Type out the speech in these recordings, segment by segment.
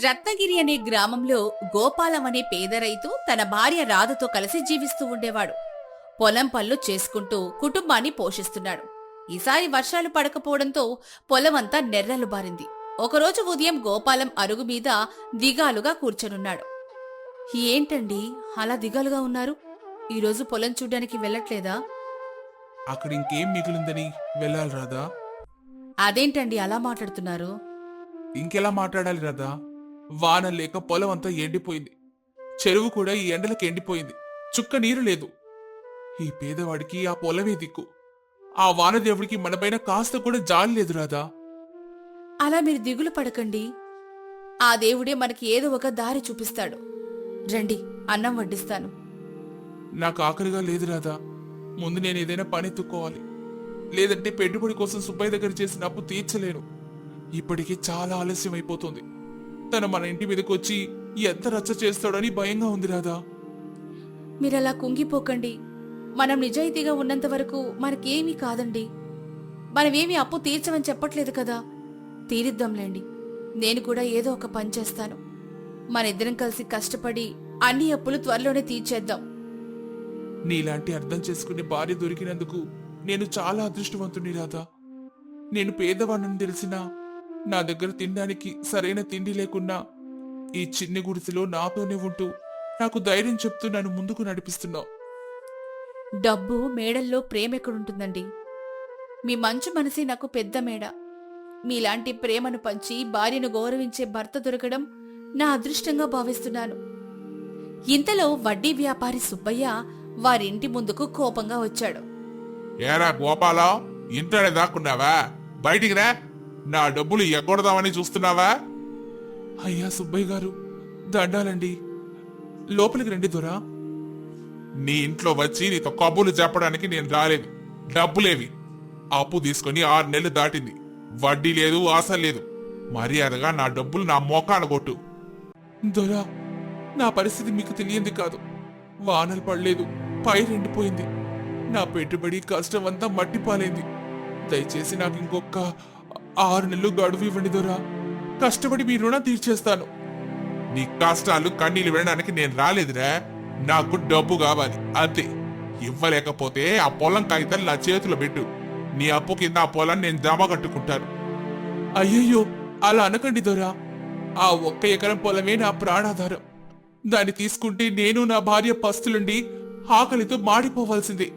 రత్నగిరి అనే గ్రామంలో గోపాలం అనే పేద రైతు తన భార్య రాధతో కలిసి జీవిస్తూ ఉండేవాడు. పొలం పనులు చేసుకుంటూ కుటుంబాన్ని పోషిస్తున్నాడు. ఈసారి వర్షాలు పడకపోవడంతో పొలమంతా నెర్రలు బారింది. ఒకరోజు ఉదయం గోపాలం అరుగు మీద దిగాలుగా కూర్చొనున్నాడు. ఏంటండి అలా దిగాలుగా ఉన్నారు? ఈరోజు పొలం చూడ్డానికి వెళ్ళట్లేదా? అక్కడ ఇంకేం మిగిలిందని వెళ్ళాలి రాదా? అదేంటండి అలా మాట్లాడుతున్నారు? ఇంకెలా మాట్లాడాలి రాదా? వాన లేక పొలం అంతా ఎండిపోయింది. చెరువు కూడా ఈ ఎండలకు ఎండిపోయింది. చుక్క నీరు లేదు. ఈ పేదవాడికి ఆ పొలమే దిక్కు. ఆ వానదేవుడికి మనపైన కాస్త కూడా జాలి లేదు రాదా? అలా మీరు దిగులు పడకండి. ఆ దేవుడే మనకి ఏదో ఒక దారి చూపిస్తాడు. రండి, అన్నం వడ్డిస్తాను. నాకు ఆఖరిగా లేదు రాదా. ముందు నేను ఏదైనా పని ఎత్తుక్కోవాలి. లేదంటే పెట్టుబడి కోసం సుబ్బయ్య దగ్గర చేసిన అప్పు తీర్చలేను. ఇప్పటికీ చాలా ఆలస్యం అయిపోతుంది. తను మన ఇంటి మీదకి వచ్చి ఎంత రచ్చ చేస్తాడని భయంగా ఉంది రాదా. మీరలా కుంగిపోకండి. మనం నిజాయితీగా ఉన్నంత వరకు మనకేమీ కాదండి. మనమేమీ అప్పు తీర్చమని చెప్పట్లేదు కదా. తీరిద్దాంలేండి. నేను కూడా ఏదో ఒక పని చేస్తాను. మనిద్దరం కలిసి కష్టపడి అన్ని అప్పులు త్వరలోనే తీర్చేద్దాం. నీలాంటి అర్థం చేసుకునే భార్య దొరికినందుకు నేను చాలా అదృష్టవంతుని రాదా. నేను పేదవాణ్ణని తెలిసినా నా దగ్గర తినడానికి సరైన తిండి లేకున్నా ఈ చిన్ని గుడిసెలో నాతోనే ఉంటూ నాకు ధైర్యం చెప్తూ నన్ను ముందుకు నడిపిస్తున్నావు. డబ్బు మేడల్లో ప్రేమెక్కడుంటుందండి? మీ మంచు మనసే నాకు పెద్ద మేడ. మీలాంటి ప్రేమను పంచి భార్యను గౌరవించే భర్త దొరకడం నా అదృష్టంగా భావిస్తున్నాను. ఇంతలో వడ్డీ వ్యాపారి సుబ్బయ్య వారింటి ముందుకు కోపంగా వచ్చాడు. ఏరా గోపాలం, ఇంట్లోనే దాక్కున్నావా? బయటికి రా. నా డబ్బులు ఎగ్గొడదామని చూస్తున్నావా? అయ్యా సుబ్బయ్య గారు, దండాలండి. లోపలికి రండి దొరా. నీ ఇంట్లో వచ్చి నీతో కబుర్లు చెప్పడానికి నేను రాలేదు. డబ్బులేవి? అప్పు తీసుకుని 6 నెలలు దాటింది. వడ్డీ లేదు, ఆశ లేదు. మర్యాదగా నా డబ్బులు నా మోకాన కొట్టు. దొరా, నా పరిస్థితి మీకు తెలియంది కాదు. వానలు పడలేదు, పైరెండిపోయింది. నా పెట్టుబడి కష్టం అంతా మట్టిపాలైంది. దయచేసి నాకు ఇంకొక 6 నెలలు గడువు ఇవ్వండి దొరా. కష్టపడి మీ రుణం తీర్చేస్తాను. నీ కష్టాలు కన్నీళ్లు వినడానికి నేను రాలేదురా. నాకు డబ్బు కావాలి అంతే. ఇవ్వలేకపోతే ఆ పొలం కాగితాలు నా చేతిలో పెట్టు. నీ అప్పు కింద ఆ పొలాన్ని నేను జమ కట్టుకుంటాను. అయ్యయ్యో, అలా అనకండి దొరా. ఆ 1 ఎకరం పొలమే నా ప్రాణాధారం. దాన్ని తీసుకుంటే నేను నా భార్య పస్తులుండి ఆకలితో మాడిపోవాల్సిందే.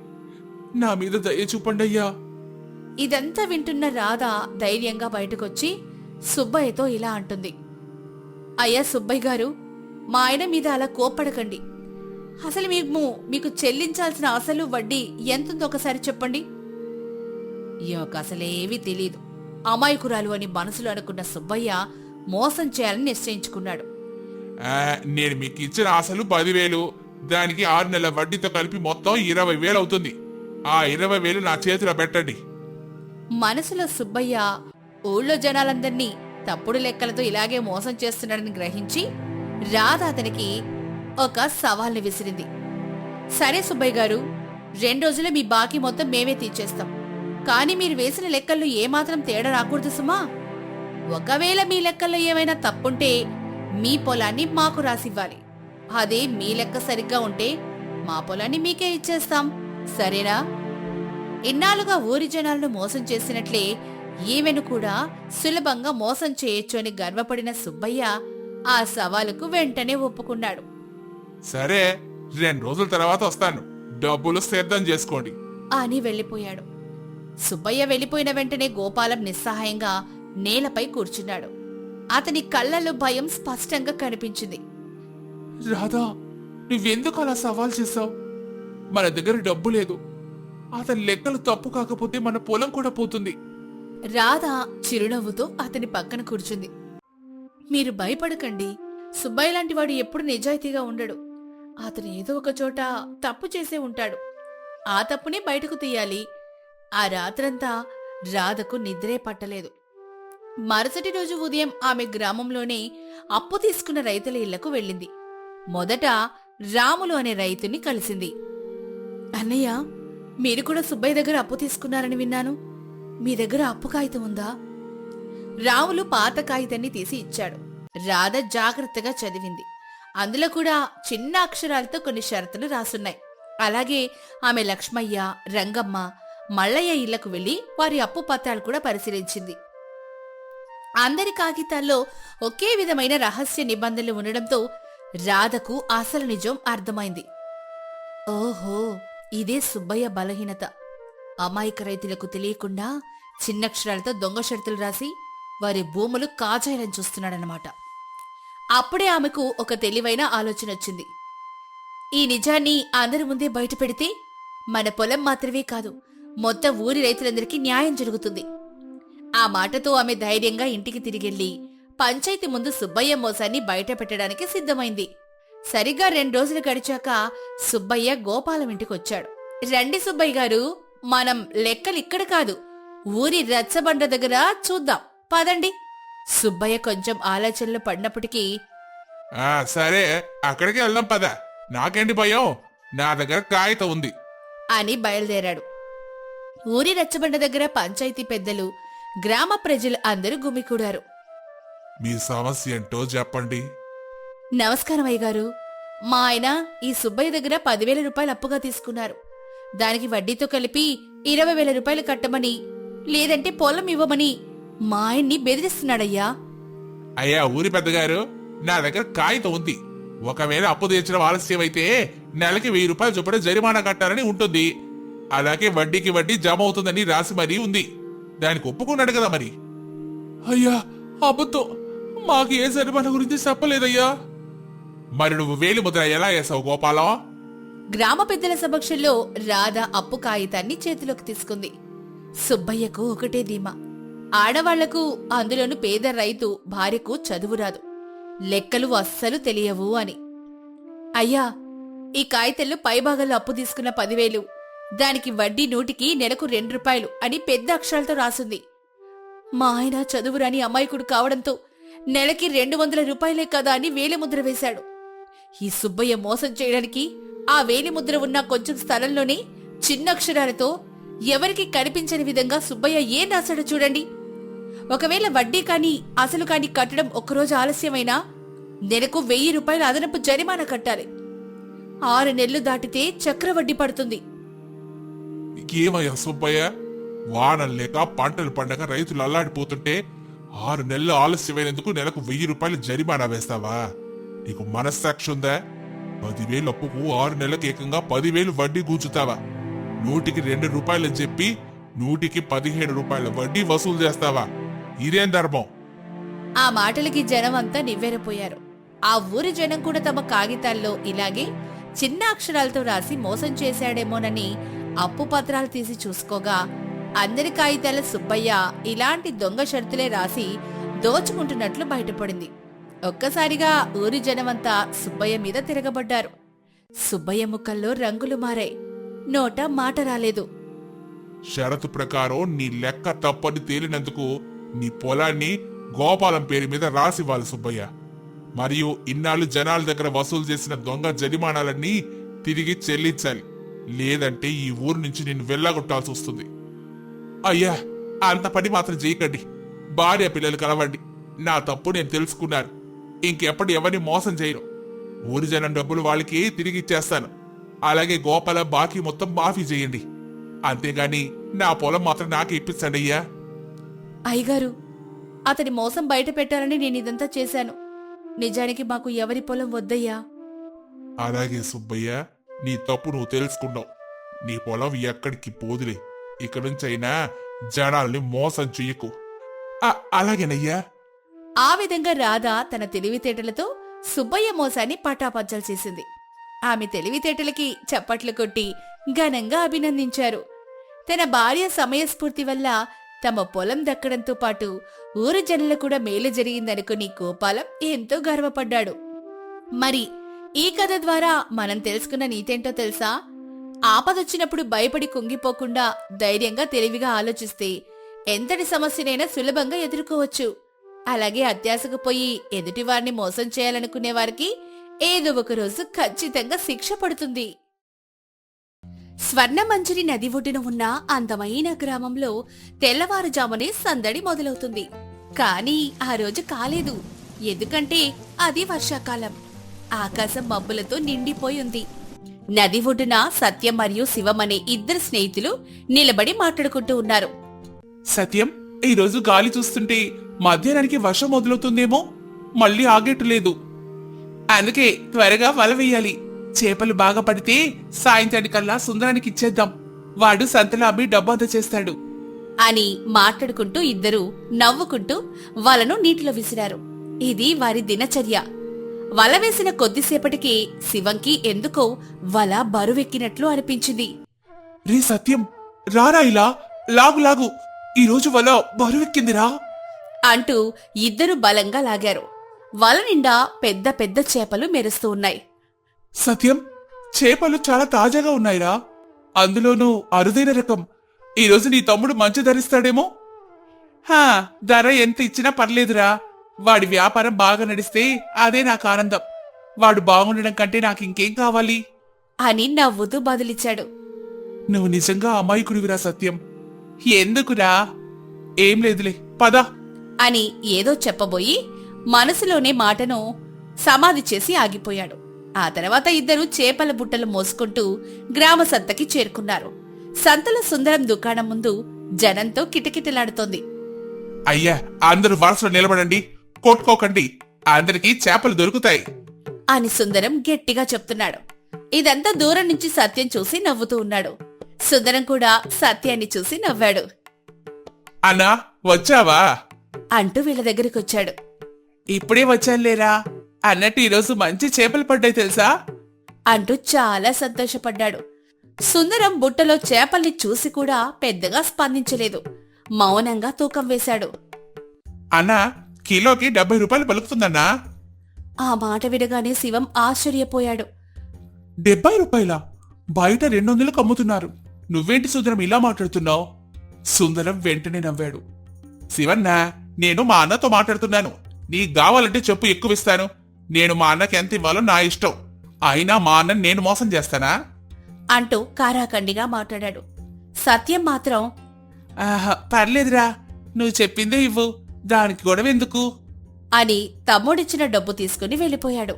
నా మీద దయ చూపండి అయ్యా. ఇదంతా వింటున్న రాధ ధైర్యంగా బయటకొచ్చి సుబ్బయ్యతో ఇలా అంటుంది. అయ్యా సుబ్బయ్య గారు, మా ఆయన మీద అలా కోప్పడకండి. అసలు మీకు చెల్లించాల్సిన అసలు వడ్డీ ఎంతుందో ఒకసారి చెప్పండి. ఈమెకు అసలేవీ తెలీదు. అమాయకురాలు అని మనసులో అనుకున్న సుబ్బయ్య మోసం చేయాలని నిశ్చయించుకున్నాడు. నేను మీకు ఇచ్చిన అసలు 10,000, దానికి 6 నెలల వడ్డీతో కలిపి మొత్తం 20,000 అవుతుంది. ఆ 20,000 నా చేతిలో పెట్టండి. మనసులో సుబ్బయ్య ఊళ్ళో జనాలందర్నీ తప్పుడు లెక్కలతో ఇలాగే మోసం చేస్తున్నాడని గ్రహించి రాధ అతనికి ఒక సవాల్ని విసిరింది. సరే సుబ్బయ్య గారు, 2 రోజుల్లో మీ బాకీ మొత్తం మేమే తీర్చేస్తాం. కానీ మీరు వేసిన లెక్కల్లో ఏమాత్రం తేడా రాకూడదు సుమా. ఒకవేళ మీ లెక్కల్లో ఏమైనా తప్పుంటే మీ పొలాన్ని మాకు రాసివ్వాలి. అదే మీ లెక్క సరిగ్గా ఉంటే మా పొలాన్ని మీకే ఇచ్చేస్తాం. సరేనా? ఇన్నాళ్ళుగా ఊరి జనాలను మోసం చేసినట్లే ఈమెను కూడా సులభంగా మోసం చేయొచ్చు అని గర్వపడిన సుబ్బయ్య ఆ సవాలుకు వెంటనే ఒప్పుకున్నాడు. సరే, 2 రోజుల తర్వాత వస్తాను. డబ్బులు సిద్ధం చేసుకోండి అని వెళ్ళిపోయాడు. సుబ్బయ్య వెళ్ళిపోయిన వెంటనే గోపాలం నిస్సహాయంగా నేలపై కూర్చున్నాడు. అతని కళ్ళల్లో భయం స్పష్టంగా కనిపించింది. రాధా, నువ్వెందుకు అలా సవాల్ చేశావు? మన దగ్గర డబ్బు లేదు. అతని లెక్కలు తప్పు కాకపోతే మన పొలం కూడా పోతుంది. రాధ చిరునవ్వుతో అతని పక్కన కూర్చుంది. మీరు భయపడకండి. సుబ్బయ్య లాంటి వాడు ఎప్పుడు నిజాయితీగా ఉండడు. అతను ఏదో ఒక చోట తప్పు చేసే ఉంటాడు. ఆ తప్పుని బయటకు తీయాలి. ఆ రాత్రంతా రాధకు నిద్రే పట్టలేదు. మరుసటి రోజు ఉదయం ఆమె గ్రామంలోనే అప్పు తీసుకున్న రైతుల ఇళ్లకు వెళ్ళింది. మొదట రాములు అనే రైతుని కలిసింది. అన్నయ్య, మీరు కూడా సుబ్బయ్య దగ్గర అప్పు తీసుకున్నారని విన్నాను. మీ దగ్గర అప్పు కాగితం ఉందా? రాములు పాత కాగితాన్ని తీసి ఇచ్చాడు. రాధ జాగ్రత్తగా చదివింది. అందులో కూడా చిన్న అక్షరాలతో కొన్ని షరతులు రాసున్నాయి. అలాగే ఆమె లక్ష్మయ్య, రంగమ్మ, మల్లయ్య ఇళ్లకు వెళ్లి వారి అప్పు పత్రాలు కూడా పరిశీలించింది. అందరి కాగితాల్లో ఒకే విధమైన రహస్య నిబంధనలు ఉండడంతో రాధకు అసలు నిజం అర్థమైంది. ఓహో, ఇదే సుబ్బయ్య బలహీనత. అమాయక రైతులకు తెలియకుండా చిన్నక్షరాలతో దొంగ షరతులు రాసి వారి భూములు కాజాయాలని చూస్తున్నాడనమాట. అప్పుడే ఆమెకు ఒక తెలివైన ఆలోచన వచ్చింది. ఈ నిజాన్ని అందరి ముందే బయట పెడితే మన పొలం మాత్రమే కాదు, మొత్తం ఊరి రైతులందరికీ న్యాయం జరుగుతుంది. ఆ మాటతో ఆమె ధైర్యంగా ఇంటికి తిరిగెళ్లి పంచాయతీ ముందు సుబ్బయ్య మోసాన్ని బయట పెట్టడానికి సిద్ధమైంది. సరిగ్గా 2 రోజులు గడిచాక సుబ్బయ్య గోపాలం ఇంటికొచ్చాడు. రండి సుబ్బయ్య గారు, మనం లెక్కలిక్కడ కాదు, ఊరి రచ్చబండ దగ్గర చూద్దాం పదండి. సుబ్బయ్య కొంచెం ఆలోచనలో పడినప్పటికీ సరే, అక్కడికి వెళ్దాం పద. నాకేంటి భయం, నా దగ్గర కాగితం ఉంది అని బయలుదేరాడు. ఊరి రచ్చబండ దగ్గర పంచాయతీ పెద్దలు, గ్రామ ప్రజలు అందరూ గుమికూడారు. మీ సమస్య ఏంటో చెప్పండి. నమస్కారం అయ్యగారు, మా ఆయన ఈ సుబ్బయ్య దగ్గర 10,000 రూపాయలు అప్పుగా తీసుకున్నారు. దానికి వడ్డీతో కలిపి 20,000 రూపాయలు కట్టమని, లేదంటే పొలం ఇవ్వమని మా ఆయన్ని బెదిరిస్తున్నాడయ్యా. అయ్యా ఊరి పెద్దగారు, నా దగ్గర కాగితం ఉంది. ఒకవేళ అప్పు తీర్చడం ఆలస్యం అయితే నెలకి 1000 రూపాయలు చొప్పున జరిమానా కట్టాలని ఉంటుంది. అలాగే వడ్డీకి వడ్డీ జమ అవుతుందని రాసి మరీ ఉంది. దానికి ఒప్పుకున్నాడు కదా మరి. అయ్యా అబద్ధం, మాకు ఏ జరిమానా గురించి చెప్పలేదయ్యా. మరి నువ్వు వేలిముద్ర ఎలా వేసావు గోపాలం? గ్రామ పెద్దల సమక్షంలో రాధ అప్పు కాగితాన్ని చేతిలోకి తీసుకుంది. సుబ్బయ్యకు ఒకటే ధీమా, ఆడవాళ్లకు, అందులోను పేద రైతు భార్యకు చదువు రాదు, లెక్కలు అస్సలు తెలియవు అని. అయ్యా, ఈ కాగితంలో పైభాగంలో అప్పు తీసుకున్న 10,000, దానికి వడ్డీ 100కి నెలకు 2 రూపాయలు అని పెద్ద అక్షరాలతో రాసుంది. మా ఆయన చదువురాని అమాయకుడు కావడంతో నెలకి 200 రూపాయలే కదా అని వేలిముద్ర వేశాడు. ఈ సుబ్బయ్య మోసం చేయడానికి ఆ వేలిముద్ర ఉన్న కొంచెం స్థలంలోనే చిన్నక్షరాలతో ఎవరికి కనిపించని విధంగా సుబ్బయ్య ఏం రాశాడో చూడండి. ఒకవేళ వడ్డీ కాని అసలు కాని కట్టడం ఒక్కరోజు ఆలస్యమైనా నెలకు 1000 రూపాయలు అదనపు జరిమానా కట్టాలి. 6 నెలలు దాటితే చక్రవడ్డీ పడుతుంది. ఏమయ్యా సుబ్బయ్య, వానలు లేక పంటలు పండగ రైతులు అల్లాడిపోతుంటే 6 నెలలు ఆలస్యమైనందుకు నెలకు 1000 రూపాయలు జరిమానా వేస్తావా? నీకు మనస్సాక్షి ఉందా? 10,000 అప్పుకు 6 నెలలకు ఏకంగా 10,000 వడ్డీ గూచుతావా? 100కి 2 రూపాయలని చెప్పి 100కి 17 రూపాయల వడ్డీ వసూలు చేస్తావా? ఇదేం ధర్మం? ఆ మాటలకి జనం అంతా నివ్వెరపోయారు. ఆ ఊరి జనం కూడా తమ కాగితాల్లో ఇలాగే చిన్న అక్షరాలతో రాసి మోసం చేశాడేమోనని అప్పు పత్రాలు తీసి చూసుకోగా అందరి కాగితాల సుబ్బయ్య ఇలాంటి దొంగ షరతులే రాసి దోచుకుంటున్నట్లు బయటపడింది. ఒక్కసారిగా ఊరి జనమంతా సుబ్బయ్య మీద తిరగబడ్డారు. సుబ్బయ్య ముఖంలో రంగులు మారాయి, నోట మాట రాలేదు. షరతు ప్రకారం నీ లెక్క తప్పని తేలినందుకు నీ పొలాన్ని గోపాలం పేరు మీద రాసివ్వాలి సుబ్బయ్య. మరియు ఇన్నాళ్ళు జనాల దగ్గర వసూలు చేసిన దొంగ జరిమానాలన్నీ తిరిగి చెల్లించాలి. లేదంటే ఈ ఊరు నుంచి నిన్ను వెళ్ళగొట్టాల్సి వస్తుంది. అయ్యా, అంత పని మాత్రం చేయకండి. భార్య పిల్లలు కలవండి. నా తప్పు నేను తెలుసుకున్నాను. ఇంకెప్పుడు ఎవరిని మోసం చేయను. ఊరి జనం డబ్బులు వాళ్ళకి తిరిగి ఇచ్చేస్తాను. అలాగే గోపాల బాకీ మొత్తం మాఫీ చేయండి. అంతేగాని నా పొలం మాత్రం నాకే ఇప్పించండి అయ్యా. అయ్యగారు, అతని మోసం బయట పెట్టాలని నేనిదంతా చేశాను. నిజానికి మాకు ఎవరి పొలం వద్దయ్యా. అలాగే సుబ్బయ్య, నీ తప్పు నువ్వు తెలుసుకున్నావు. నీ పొలం ఎక్కడికి పోదులే. ఇక నుంచైనా జనాల్ని మోసం చెయ్యకు. అలాగేనయ్యా. ఆ విధంగా రాధ తన తెలివితేటలతో సుబ్బయ్య మోసాన్ని పటాపంచలు చేసింది. ఆమె తెలివితేటలకి చప్పట్లు కొట్టి ఘనంగా అభినందించారు. తన భార్య సమయస్ఫూర్తి వల్ల తమ పొలం దక్కడంతో పాటు ఊరు జనులు కూడా మేలు జరిగిందనుకుని గోపాలం ఎంతో గర్వపడ్డాడు. మరి ఈ కథ ద్వారా మనం తెలుసుకున్న నీతేంటో తెలుసా? ఆపదొచ్చినప్పుడు భయపడి కుంగిపోకుండా ధైర్యంగా తెలివిగా ఆలోచిస్తే ఎంతటి సమస్యనైనా సులభంగా ఎదుర్కోవచ్చు. అలాగే అత్యాశకు పోయి ఎదుటివారిని మోసం చేయాలనుకునే వారికి ఏదో ఒక రోజు ఖచ్చితంగా శిక్ష పడుతుంది. స్వర్ణమంజరి నది ఒడ్డున ఉన్న అందమైన గ్రామంలో తెల్లవారుజామునే సందడి మొదలవుతుంది. కానీ ఆ రోజు కాలేదు. ఎందుకంటే అది వర్షాకాలం. ఆకాశం మబ్బులతో నిండిపోయి ఉంది. నది ఒడ్డున సత్యం మరియు శివం అనే ఇద్దరు స్నేహితులు నిలబడి మాట్లాడుకుంటూ ఉన్నారు. సత్యం, ఈరోజు గాలి చూస్తుంటే మధ్యాహ్నానికి వర్షం మొదలవుతుందేమో, మళ్ళీ ఆగేట్టు లేదు. అందుకే త్వరగా వల వేయాలి. చేపలు బాగా పడితే సాయంత్రానికల్లా సుందరానికి ఇచ్చేద్దాం. వాడు సంతలో అమ్మి డబ్బు అంత చేస్తాడు అని మాట్లాడుకుంటూ ఇద్దరూ నవ్వుకుంటూ వలను నీటిలో విసిరారు. ఇది వారి దినచర్య. వల వేసిన కొద్దిసేపటికి శివంకి ఎందుకో వల బరువెక్కినట్లు అనిపించింది. రే సత్యం, రారా ఇలా, లాగు లాగు, ఈరోజు వల బరువెక్కిందిరా అంటూ ఇద్దరు బలంగా లాగారు. వల నిండా పెద్ద పెద్ద చేపలు మెరుస్తూ ఉన్నాయి. సత్యం, చేపలు చాలా తాజాగా ఉన్నాయిరా, అందులోనూ అరుదైన రకం. ఈరోజు నీ తమ్ముడు మంచి ధరిస్తాడేమో. ధర ఎంత ఇచ్చినా పర్లేదురా, వాడి వ్యాపారం బాగా నడిస్తే అదే నాకు ఆనందం. వాడు బాగుండడం కంటే నాకు ఇంకేం కావాలి అని నవ్వుతూ బదులిచ్చాడు. నువ్వు నిజంగా అమాయకుడివిరా సత్యం. ఎందుకురా? ఏం లేదులే, పద అని ఏదో చెప్పబోయి మనసులోనే మాటను సమాధి చేసి ఆగిపోయాడు. ఆ తర్వాత ఇద్దరు చేపల బుట్టలు మోసుకుంటూ గ్రామ సంతకి చేరుకున్నారు. సంతలో సుందరం దుకాణం ముందు జనంతో కిటకిటలాడుతోంది. అయ్యా, అందరూ వరుసలో నిలబడండి, కొట్టుకోకండి, అందరికీ చేపలు దొరుకుతాయి అని సుందరం గట్టిగా చెప్తున్నాడు. ఇదంతా దూరం నుంచి సత్యం చూసి నవ్వుతూ ఉన్నాడు. సుందరం కూడా సత్యాన్ని చూసి నవ్వాడు. అన్నా, వచ్చావా అంటూ వీళ్ళ దగ్గరికొచ్చాడు. ఇప్పుడే వచ్చానులేరా. అన్నట్టు ఈరోజు మంచి చేపలు పడ్డాయి తెలుసా అంటూ చాలా సంతోషపడ్డాడు. సుందరం బుట్టలో చేపల్ని చూసి కూడా పెద్దగా స్పందించలేదు. మౌనంగా తూకం వేశాడు. అన్నా, కిలోకి 70 రూపాయలు పలుకుతుందన్నా. ఆ మాట వినగానే శివం ఆశ్చర్యపోయాడు. 70 రూపాయలా? బయట 200లకు అమ్ముతున్నారు. నువ్వేంటి సుందరం ఇలా మాట్లాడుతున్నావు? సుందరం వెంటనే నవ్వాడు. శివన్నా, నేను మా అన్నతో మాట్లాడుతున్నాను. నీకు కావాలంటే చెప్పు, ఎక్కువ ఇస్తాను. నేను మా అన్నకి ఎంత ఇవ్వాలో నా ఇష్టం. అయినా మా అన్నని నేను మోసం చేస్తానా అంటూ కారాకండిగా మాట్లాడాడు. సత్యం మాత్రం పర్లేదురా, నువ్వు చెప్పిందే ఇవ్వు, దానికి గొడవ ఎందుకు అని తమ్ముడిచ్చిన డబ్బు తీసుకుని వెళ్ళిపోయాడు.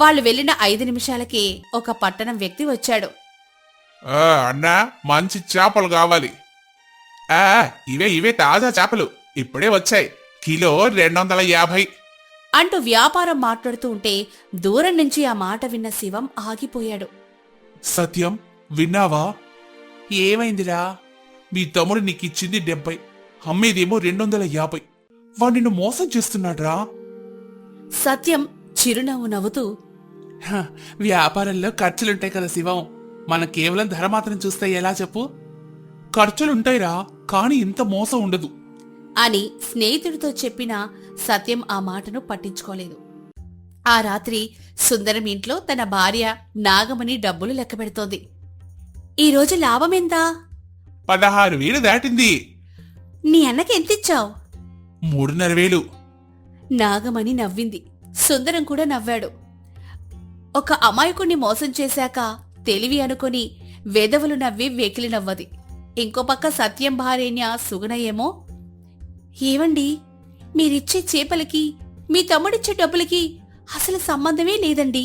వాళ్ళు వెళ్లిన 5 నిమిషాలకి ఒక పట్టణం వ్యక్తి వచ్చాడు. అన్నా, మంచి చేపలు కావాలి. ఇవే తాజా చేపలు, ఇప్పుడే వచ్చాయి. కిలో 250 అంటూ వ్యాపారం మాట్లాడుతూ ఉంటే దూరం నుంచి ఆ మాట విన్న శివం ఆగిపోయాడు. సత్యం, విన్నావా? ఏమైందిరా? మీ తమ్ముడు నీకిచ్చింది 70, అమ్మేదేమో 250. వాడు నిన్ను మోసం చేస్తున్నాడ్రా. సత్యం చిరునవ్వు నవ్వుతూ, వ్యాపారంలో ఖర్చులుంటాయి కదా శివం, మనం కేవలం ధర మాత్రం చూస్తే ఎలా చెప్పు? ఖర్చులుంటాయిరా, కాని ఇంత మోసం ఉండదు అని స్నేహితుడితో చెప్పినా సత్యం ఆ మాటను పట్టించుకోలేదు. ఆ రాత్రి సుందరం ఇంట్లో తన భార్య నాగమణి డబ్బులు లెక్కబెడుతోంది. ఈరోజు లాభమెంతా? 16,000 దాటింది. నీ అన్నకి ఎంతిచ్చావు? 3,500. నాగమణి నవ్వింది. సుందరం కూడా నవ్వాడు. ఒక అమాయకుణ్ణి మోసం చేశాక తెలివి అనుకుని వెదవులు నవ్వి వెకిలి నవ్వది. ఇంకో పక్క సత్యం భార్యన్య సుగుణ ఏమో, ఏవండి, మీరిచ్చే చేపలకి మీ తమ్ముడిచ్చే డబ్బులకి అసలు సంబంధమే లేదండి,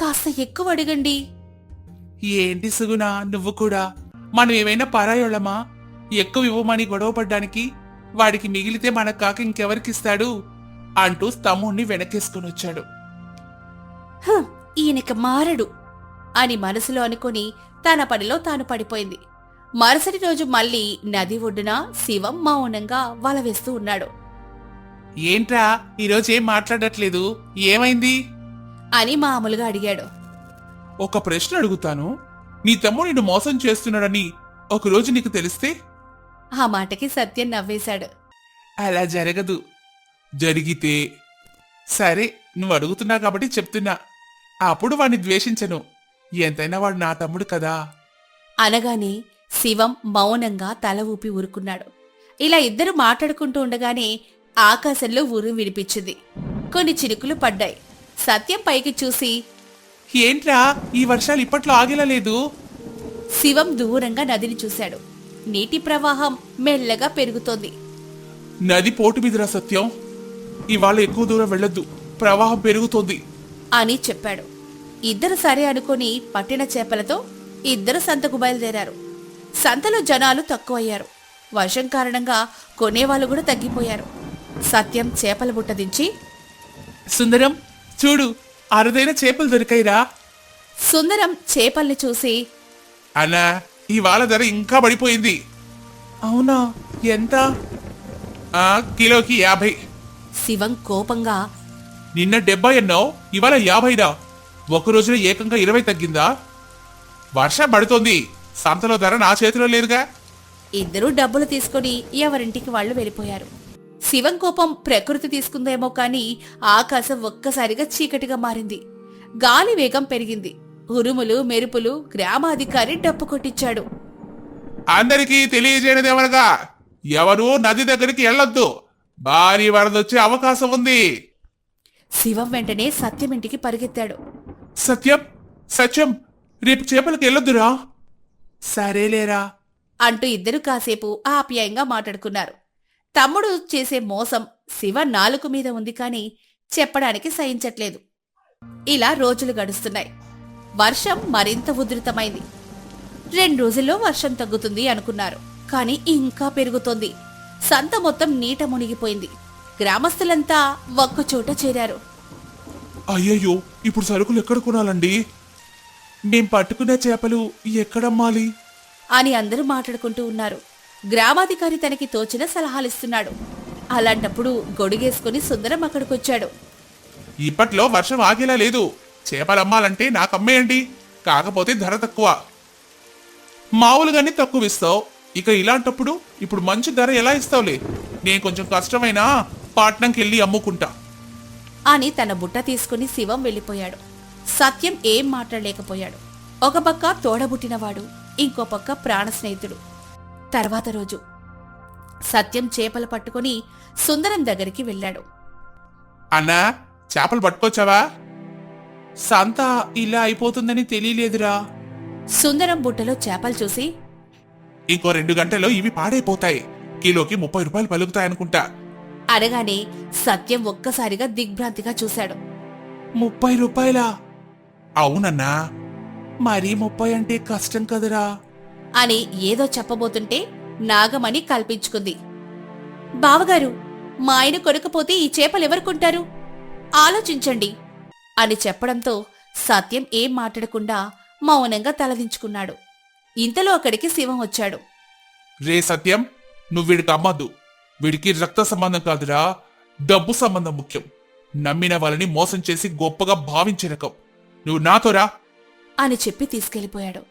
కాస్త ఎక్కువ అడగండి. ఏంటి సుగుణ, నువ్వు కూడా? మనం ఏమైనా పరాయోళ్ళమా? ఎక్కువ ఇవ్వమని గొడవ పడ్డానికి? వాడికి మిగిలితే మనకు కాక ఇంకెవరికిస్తాడు అంటూ తమ్ముణ్ణి వెనకేసుకుని వచ్చాడు. ఈయనకి మారడు అని మనసులో అనుకుని తన పనిలో తాను పడిపోయింది. మరుసటి రోజు మళ్లీ నది ఒడ్డున శివం మౌనంగా వల వేస్తూ ఉన్నాడు. ఏంట్రా, ఈరోజేం మాట్లాడట్లేదు, ఏమైంది అని మామూలుగా అడిగాడు. ఒక ప్రశ్న అడుగుతాను. నీ తమ్ముడు నిన్ను మోసం చేస్తున్నాడని ఒకరోజు నీకు తెలిస్తే? ఆ మాటకి సత్యం నవ్వేశాడు. అలా జరగదు. జరిగితే? సరే, నువ్వు అడుగుతున్నావు కాబట్టి చెప్తున్నా. అప్పుడు వాడిని ద్వేషించను, ఎంతైనా వాడు నా తమ్ముడు కదా అనగానే శివం మౌనంగా తల ఊపి ఊరుకున్నాడు. ఇలా ఇద్దరు మాట్లాడుకుంటూ ఉండగానే ఆకాశంలో ఊరు వినిపించింది. కొన్ని చినుకులు పడ్డాయి. సత్యం పైకి చూసి, ఏంట్రా, ఈ వర్షాలు ఇప్పట్లో ఆగేలా లేదు? శివం దూరంగా నదిని చూశాడు. నీటి ప్రవాహం మెల్లగా పెరుగుతోంది. నది పోటు మీదురా సత్యం. ఇవాళ ఎక్కువ దూరం వెళ్ళొద్దు, ప్రవాహం పెరుగుతోంది అని చెప్పాడు. ఇద్దరు సరే అనుకుని పట్టిన చేపలతో ఇద్దరు సంతకు బయలుదేరారు. సంతలో జనాలు తక్కువయ్యారు. వర్షం కారణంగా కొనేవాళ్ళు కూడా తగ్గిపోయారు. సత్యం చేపల బుట్ట దించి, సుందరం చూడు, అరుదైన చేపలు దొరికాయిరా. సుందరం చేపల్ని చూసి, అన్నా, ఇవాళ ధర ఇంకా పడిపోయింది. అవునా, ఎంత? కిలోకి 50. శివం కోపంగా, నిన్న 70 అన్నావు, ఇవాళ 50రా. ఒక రోజులో ఏకంగా 20 తగ్గిందా? వర్షం పడుతోంది, సంతలో ధర నా చేతిలో లేదుగా. ఇద్దరూ డబ్బులు తీసుకుని ఎవరింటికి వాళ్ళు వెళ్ళిపోయారు. శివం కోపం ప్రకృతి తీసుకుందేమో కాని ఆకాశం ఒక్కసారిగా చీకటిగా మారింది. గాలి వేగం పెరిగింది. ఉరుములు మెరుపులు. గ్రామాధికారి డప్పు కొట్టించాడు. అందరికీ తెలియజేయనిదేమనగా, ఎవరూ నది దగ్గరికి వెళ్ళొద్దు, భారీ వరదొచ్చే అవకాశం ఉంది. శివం వెంటనే సత్యం ఇంటికి పరిగెత్తాడు. సత్యం, సత్యం, రేపు చేపలకు వెళ్ళొద్దురా. సరేలేరా అంటూ ఇద్దరు కాసేపు ఆప్యాయంగా మాట్లాడుకున్నారు. తమ్ముడు చేసే మోసం శివ నాలుక మీద ఉంది కాని చెప్పడానికి సహించట్లేదు. ఇలా రోజులు గడుస్తున్నాయి. వర్షం మరింత ఉధృతమైంది. 2 రోజుల్లో వర్షం తగ్గుతుంది అనుకున్నారు. కాని ఇంకా పెరుగుతోంది. సంత మొత్తం నీట మునిగిపోయింది. గ్రామస్తులంతా ఒక్కచోట చేరారు. అయ్యయ్యో, ఇప్పుడు సరుకులు ఎక్కడ కొనాలండి? మేం పట్టుకునే చేపలు ఎక్కడమ్మాలి అని అందరూ మాట్లాడుకుంటూ ఉన్నారు. గ్రామాధికారి తనకి తోచిన సలహాలిస్తున్నాడు. అలాంటప్పుడు గొడుగేసుకుని సుందరం అక్కడికొచ్చాడు. ఇప్పట్లో వర్షం ఆగేలా లేదు. చేపలు అమ్మాలంటే నాకు అమ్మేయండి, కాకపోతే ధర తక్కువ. మామూలుగానే తక్కువ ఇస్తావు, ఇక ఇలాంటప్పుడు ఇప్పుడు మంచి ధర ఎలా ఇస్తావులే. నేను కొంచెం కష్టమైనా పట్నంకి వెళ్ళి అమ్ముకుంటా అని తన బుట్ట తీసుకుని శివం వెళ్ళిపోయాడు. సత్యం ఏం మాట్లాడలేకపోయాడు. ఒక పక్క తోడబుట్టినవాడు, ఇంకో పక్క ప్రాణ స్నేహితుడు. తర్వాత రోజు సత్యం చేపలు పట్టుకుని సుందరం దగ్గరికి వెళ్ళాడు. అన్నా, చేపలు పట్టుకొచ్చావా? సంత ఇలా అయిపోతుందని తెలియలేదురా. సుందరం బుట్టలో చేపలు చూసి, ఇంకో 2 గంటల్లో ఇవి పాడైపోతాయి, కిలోకి 30 రూపాయలు పలుకుతాయనుకుంటా. అనగానే సత్యం ఒక్కసారిగా దిగ్భ్రాంతిగా చూశాడు. 30 రూపాయలా? అవునన్నా, మరీ 30 అంటే కష్టం కదరా అని ఏదో చెప్పబోతుంటే నాగమణి కల్పించుకుంది. బావగారు, మా ఆయన కొనకపోతే ఈ చేపలెవరుకుంటారు? ఆలోచించండి అని చెప్పడంతో సత్యం ఏం మాట్లాడకుండా మౌనంగా తలదించుకున్నాడు. ఇంతలో అక్కడికి శివం వచ్చాడు. రే సత్యం, నువ్వు వీడికి అమ్మద్దు. వీడికి రక్త సంబంధం కాదురా, డబ్బు సంబంధం ముఖ్యం. నమ్మిన వాళ్ళని మోసం చేసి గొప్పగా భావించే రకం. నువ్వు నాతోరా అని చెప్పి తీసుకెళ్లిపోయాడు.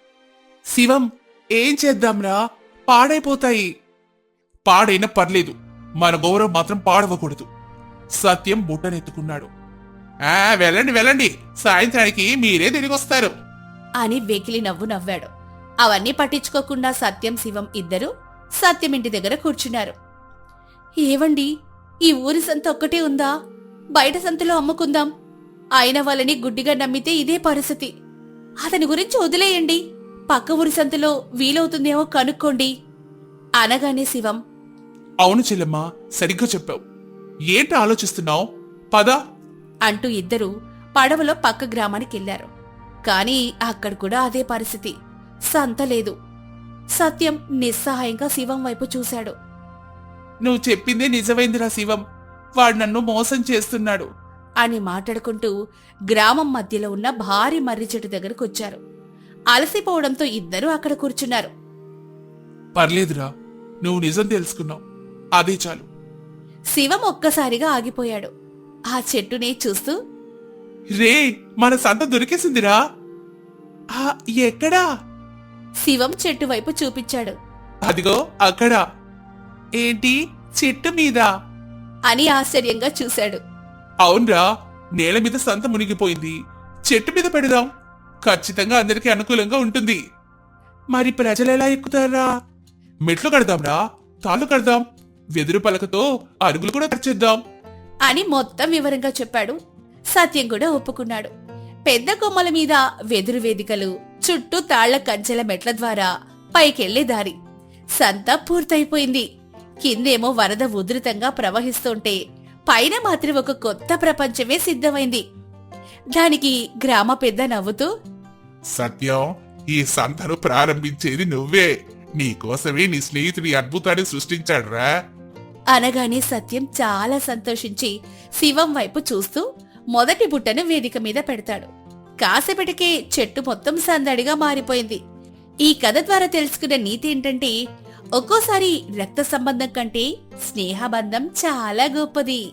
శివం, ఏం చేద్దాంరా, పాడైపోతాయి. పాడైనా పర్లేదు, మన గౌరవం మాత్రం పాడవకూడదు. సత్యం బుట్టనెత్తుకున్నాడు. వెళ్ళండి వెళ్ళండి, సాయంత్రానికి మీరే తిరిగొస్తారు అని వెకిలి నవ్వు నవ్వాడు. అవన్నీ పట్టించుకోకుండా సత్యం శివం ఇద్దరు సత్యం ఇంటి దగ్గర కూర్చున్నారు. ఏవండి, ఈ ఊరి సంత ఒక్కటే ఉందా? బయట సంతలో అమ్ముకుందాం. అయిన వాళ్ళని గుడ్డిగా నమ్మితే ఇదే పరిస్థితి. అతని గురించి వదిలేయండి, పక్క ఊరి సంతలో వీలవుతుందేమో కనుక్కోండి అనగానే శివం, అవును చెల్లెమ్మా, సరిగ్గా చెప్పావు. ఏంటి ఆలోచిస్తున్నావు? పద అంటూ ఇద్దరు పడవలో పక్క గ్రామానికెళ్లారు. కాని అక్కడ కూడా అదే పరిస్థితి. సంత లేదు. సత్యం నిస్సహాయంగా శివం వైపు చూశాడు. నువ్వు చెప్పిందే నిజమైందిరా శివం, వాడు నన్ను మోసం చేస్తున్నాడు అని మాట్లాడుకుంటూ గ్రామం మధ్యలో ఉన్న భారీ మర్రి చెట్టు దగ్గరకొచ్చారు. అలసిపోవడంతో ఇద్దరూ అక్కడ కూర్చున్నారు. పర్లేదురా, నువ్వు నిజం తెలుసుకున్నావు, అదే చాలు. శివం ఒక్కసారిగా ఆగిపోయాడు. ఆ చెట్టునే చూస్తూ, రే, మన సంత దొరికేసిందిరా. ఎక్కడా? శివం చెట్టు వైపు చూపించాడు. అదిగో అక్కడ. ఏంటి, చెట్టు మీద? అని ఆశ్చర్యంగా చూశాడు. అవునరా, నేల మీద సంత మునిగిపోయింది, చెట్టు మీద పెడదాం, ఖచ్చితంగా అందరికీ అనుకూలంగా ఉంటుంది. మరి ప్రజలెలా ఎక్కుతారా? మెట్లు కడదాంరా, తాళ్ళు కడదాం, వెదురు పలకతో అరుగులు కూడా కట్చేద్దాం అని మొత్తం వివరంగా చెప్పాడు. సత్యం కూడా ఒప్పుకున్నాడు. పెద్ద కొమ్మల మీద వెదురు వేదికలు, చుట్టూ తాళ్ల కంచెల మెట్ల ద్వారా పైకెళ్లే దారి. సంత పూర్తయిపోయింది. కిందేమో వరద ఉధృతంగా ప్రవహిస్తుంటే పైన మాత్రం ఒక కొత్త ప్రపంచమే సిద్ధమైంది. దానికి గ్రామ పెద్ద నవ్వుతూ, సత్యం, ఈ సంతను ప్రారంభించేది నువ్వే. నీకోసమే నీ స్నేహితుడి అద్భుతాన్ని సృష్టించాడురా. అనగానే సత్యం చాలా సంతోషించి శివం వైపు చూస్తూ మొదటి బుట్టను వేదిక మీద పెడతాడు. కాసేపటికే చెట్టు మొత్తం సందడిగా మారిపోయింది. ఈ కథ ద్వారా తెలుసుకున్న నీతి ఏంటంటే, ఒక్కోసారి రక్త సంబంధం కంటే స్నేహబంధం చాలా గొప్పది.